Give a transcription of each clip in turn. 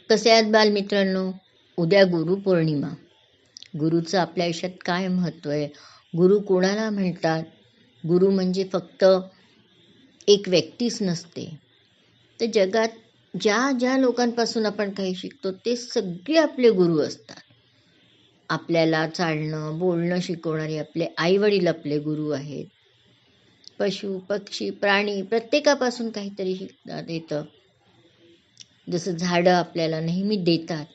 कसे आहात बालमित्रांनो? उद्या गुरुपौर्णिमा. गुरुचं आपल्या आयुष्यात काय महत्त्व आहे? गुरु कोणाला म्हणतात? गुरु म्हणजे फक्त एक व्यक्तीच नसते, तर जगात ज्या ज्या लोकांपासून आपण काही शिकतो ते सगळे आपले गुरु असतात. आपल्याला चालणं बोलणं शिकवणारे आपले आईवडील आपले गुरु आहेत. पशु पक्षी प्राणी प्रत्येकापासून काहीतरी शिकतात येतं. जसं झाडं आपल्याला नेहमी देतात.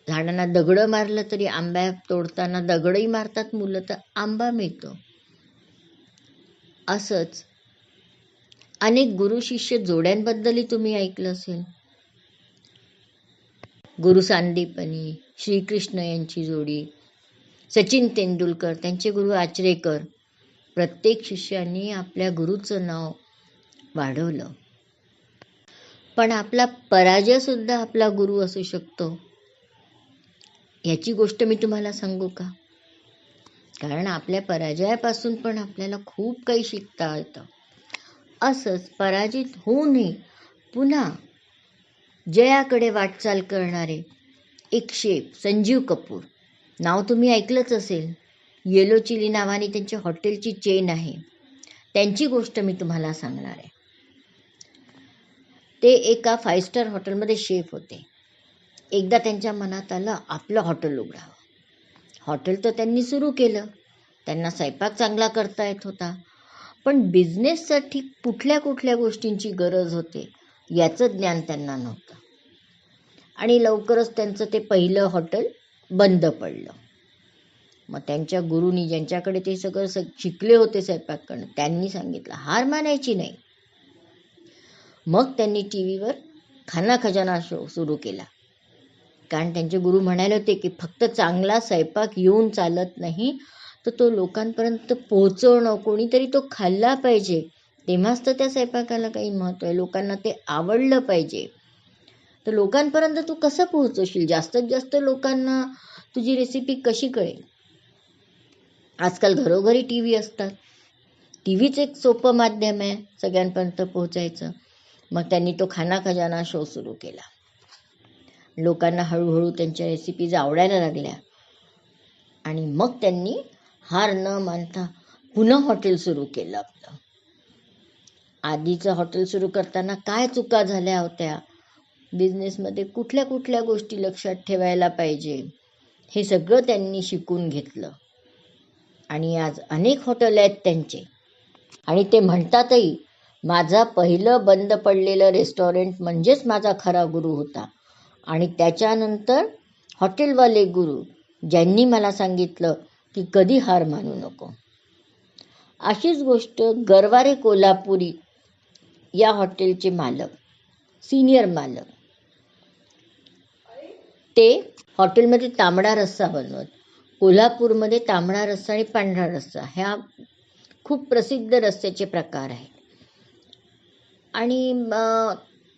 झाडांना दगडं मारलं तरी आंब्या तोडताना दगडही मारतात मुलं तर आंबा मिळतो. असंच अनेक गुरु शिष्य जोड्यांबद्दलही तुम्ही ऐकलं असेल. गुरु सांदीपनी, श्रीकृष्ण यांची जोडी, सचिन तेंडुलकर, त्यांचे गुरु आचरेकर. प्रत्येक शिष्याने आपल्या गुरुचं नाव वाढवलं. पण आपला पराजय सुद्धा आपला गुरु असू शकतो. याची गोष्ट मी तुम्हाला सांगू का? कारण आपल्या पराजयापासून पण आपल्याला खूप काही शिकता येतं. असंच पराजित होऊ नये पुन्हा जयाकडे वाटचाल करणारे एक शेफ संजीव कपूर, नाव तुम्ही ऐकलंच असेल. येलो चिली नावाने त्यांच्या हॉटेलची चेन आहे. त्यांची गोष्ट मी तुम्हाला सांगणार आहे. ते एका 5 स्टार हॉटेलमध्ये शेफ होते. एकदा त्यांच्या मनात आलं आपलं हॉटेल उघडावं. हॉटेल तर त्यांनी सुरू केलं. त्यांना स्वयंपाक चांगला करता येत होता. पण बिझनेससाठी कुठल्या कुठल्या गोष्टींची गरज होते याचं ज्ञान त्यांना नव्हतं. आणि लवकरच त्यांचं ते पहिलं हॉटेल बंद पडलं. मग त्यांच्या गुरुनी, ज्यांच्याकडे ते सगळं शिकले होते स्वयंपाक करणं, त्यांनी सांगितलं हार मानायची नाही. मग त्यांनी टीव्हीवर खाना खजाना शो सुरू केला. कारण त्यांचे गुरु म्हणाले होते की फक्त चांगला स्वयंपाक येऊन चालत नाही, तर तो लोकांपर्यंत पोहोचवणं, कोणीतरी तो खाल्ला पाहिजे, तेव्हाच तर त्या स्वयंपाकाला काही महत्त्व आहे. लोकांना ते आवडलं पाहिजे. तर लोकांपर्यंत तू कसं पोहोचवशील? जास्तीत जास्त लोकांना तुझी रेसिपी कशी कळेल? आजकाल घरोघरी टी व्ही असतात. टी व्हीच एक सोपं माध्यम आहे सगळ्यांपर्यंत पोहोचायचं. मग त्यांनी तो खाना खजाना शो सुरू केला. लोकांना हळूहळू त्यांच्या रेसिपीज आवडायला लागल्या. आणि मग त्यांनी हार न मानता पुन्हा हॉटेल सुरू केलं आपलं. आधीचं हॉटेल सुरू करताना काय चुका झाल्या होत्या, बिझनेसमध्ये कुठल्या कुठल्या गोष्टी लक्षात ठेवायला पाहिजे, हे सगळं त्यांनी शिकून घेतलं. आणि आज अनेक हॉटेल आहेत त्यांचे. आणि ते म्हणतातही माझा पहिलं बंद पडलेलं रेस्टॉरंट म्हणजेच माझा खरा गुरु होता. आणि त्याच्यानंतर हॉटेलवाले गुरु ज्यांनी मला सांगितलं की कधी हार मानू नको. अशीच गोष्ट गरवारे कोल्हापुरी या हॉटेलचे मालक, सिनियर मालक, ते हॉटेलमध्ये तांबडा रस्सा बनवत. कोल्हापूरमध्ये तांबडा रस्सा आणि पांढरा रस्सा ह्या खूप प्रसिद्ध रस्स्याचे प्रकार आहेत. आणि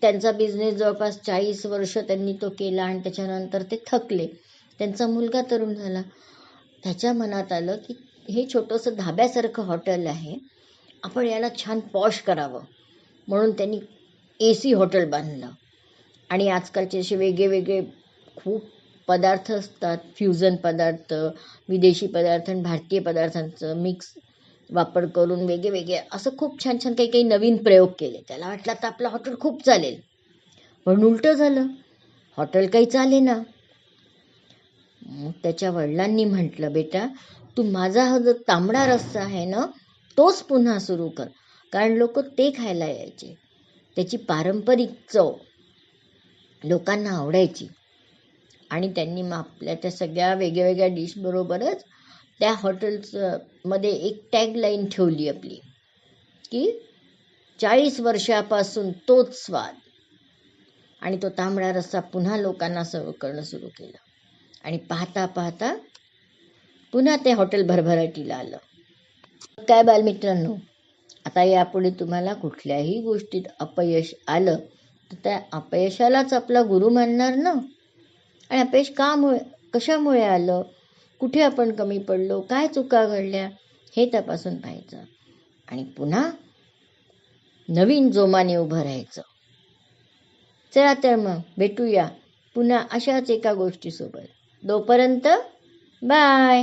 त्यांचा बिझनेस जवळपास 40 वर्ष त्यांनी तो केला. आणि त्याच्यानंतर ते थकले. त्यांचा मुलगा तरुण झाला. त्याच्या मनात आलं की हे छोटंसं धाब्यासारखं हॉटेल आहे, आपण याला छान पॉश करावं. म्हणून त्यांनी AC हॉटेल बांधलं. आणि आजकालचे असे वेगळे खूप पदार्थ असतात, फ्युजन पदार्थ, विदेशी पदार्थ आणि भारतीय पदार्थांचं मिक्स वापर करून वेगळे असं खूप छान छान काही नवीन प्रयोग केले. त्याला वाटलं तर आपलं हॉटेल खूप चालेल. पण उलटं झालं, हॉटेल काही चालेना. मग त्याच्या वडिलांनी म्हटलं बेटा तू माझा हा जो तांबडा रस्सा आहे ना तोच पुन्हा सुरू कर. कारण लोक ते खायला यायचे. त्याची पारंपरिक चव लोकांना आवडायची. आणि त्यांनी मग आपल्या त्या सगळ्या वेगळ्या डिशबरोबरच त्या हॉटेलचं मध्ये एक टॅगलाईन ठेवली आपली की 40 वर्षापासून तोच स्वाद. आणि तो तांबडा रस्सा पुन्हा लोकांना सर्व करणं सुरू केलं. आणि पाहता पाहता पुन्हा ते हॉटेल भरभराटीला आलं. काय बालमित्रांनो, आता यापुढे तुम्हाला कुठल्याही गोष्टीत अपयश आलं तर त्या अपयशालाच आपला गुरु मानणार ना. आणि अपयश कशामुळे आलं, कुठे आपण कमी पडलो, काय चुका घडल्या हे तपासून पाहायचं. आणि पुन्हा नवीन जोमाने उभं राहायचं. चला तर मग भेटूया पुन्हा अशाच एका गोष्टीसोबत. तोपर्यंत बाय.